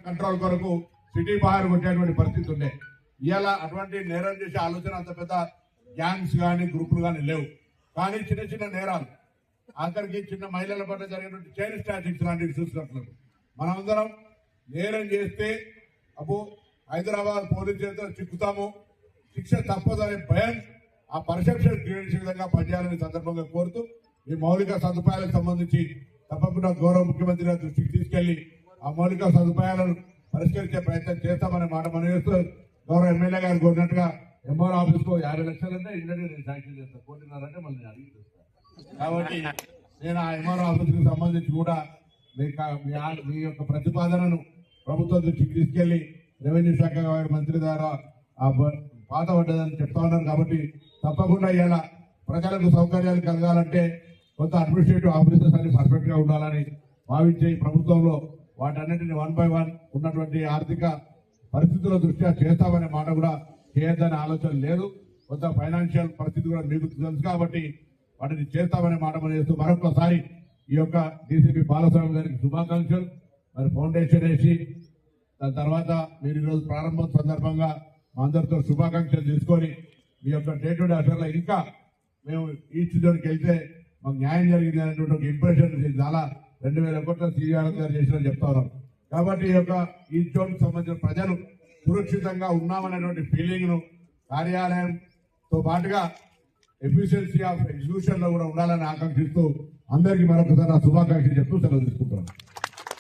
Control కొరకు city బాహర్ కొట్టేటువంటి పరిస్థితి ఉండే. ఇవాళ అటువంటి నేరం చేసే ఆలోచన అంత పెద్ద గ్యాంగ్స్ కానీ గ్రూపులు కానీ లేవు. కానీ చిన్న చిన్న నేరాలు ఆఖరికి చిన్న మహిళల పట్ల జరిగినటువంటి చైన్ స్టాటిక్స్ లాంటివి చూసినట్లేదు. మనమందరం నేరం చేస్తే అబ్బో హైదరాబాద్ పోలీసు చేతిలో చిక్కుతాము, శిక్ష తప్పదనే భయం, ఆ పర్సెప్షన్ క్రియేట్ చేసే విధంగా పనిచేయాలని సందర్భంగా కోరుతూ ఈ మౌలిక సదుపాయాలకు సంబంధించి తప్పకుండా గౌరవ ముఖ్యమంత్రి గారి దృష్టికి తీసుకెళ్లి ఆ మౌలిక సదుపాయాలను పరిష్కరించే ప్రయత్నం చేస్తామనే మాట మనం చేస్తూ గౌరవ ఎమ్మెల్యే గారు కోరినట్టుగా ఎంఆర్ ఆఫీస్ కు 50 లక్షలంటే ఇండియన్ నేను శాంక్షన్ చేస్తాను, 1.5 అంటే మళ్ళీ అడిగి చేస్తాను. కాబట్టి నేను ఆ ఎంఆర్ ఆఫీస్ కి సంబంధించి కూడా మీ యొక్క ప్రతిపాదనను ప్రభుత్వం దృష్టికి తీసుకెళ్లి రెవెన్యూ శాఖ మంత్రి ద్వారా ఆ పాత పడ్డదని చెప్తా ఉన్నారు. కాబట్టి తప్పకుండా ఇలా ప్రజలకు సౌకర్యాలు కలగాలంటే కొంత అడ్మినిస్ట్రేటివ్ ఆఫీసర్స్ అన్ని పర్ఫెక్ట్ గా ఉండాలని భావించే ఈ ప్రభుత్వంలో వాటన్నిటిని 1 by 1 ఉన్నటువంటి ఆర్థిక పరిస్థితుల దృష్ట్యా చేస్తామనే మాట కూడా చేయొద్దనే ఆలోచన లేదు. కొంత ఫైనాన్షియల్ పరిస్థితి కూడా మీకు తెలుసు కాబట్టి వాటిని చేస్తామనే మాట మనం చేస్తూ మరొకసారి ఈ యొక్క డీసీపీ బాలస్వామి గారికి శుభాకాంక్షలు. మరి ఫౌండేషన్ వేసి దాని తర్వాత మీరు ఈరోజు ప్రారంభం సందర్భంగా మా అందరితో శుభాకాంక్షలు తీసుకొని మీ యొక్క డే టు డే అసలు ఇంకా మేము ఈస్ట్ జోన్కి వెళ్తే మాకు న్యాయం జరిగింది అనేటువంటి ఒక ఇంప్రెషన్ చాలా 2000 కోట్ల సీఆర్ గారు చేసినని చెప్తా ఉన్నాం. కాబట్టి ఈ యొక్క ఈస్ట్ జోన్ కి సంబంధించిన ప్రజలు సురక్షితంగా ఉన్నామనేటువంటి ఫీలింగ్ ను కార్యాలయంతో పాటుగా ఎఫిషియన్సీ ఆఫ్ ఎగ్జిక్యూషన్ లో కూడా ఉండాలని ఆకాంక్షిస్తూ అందరికీ మరొకసారి శుభాకాంక్షలు చెప్తూ సెలవు తీసుకుంటున్నాం.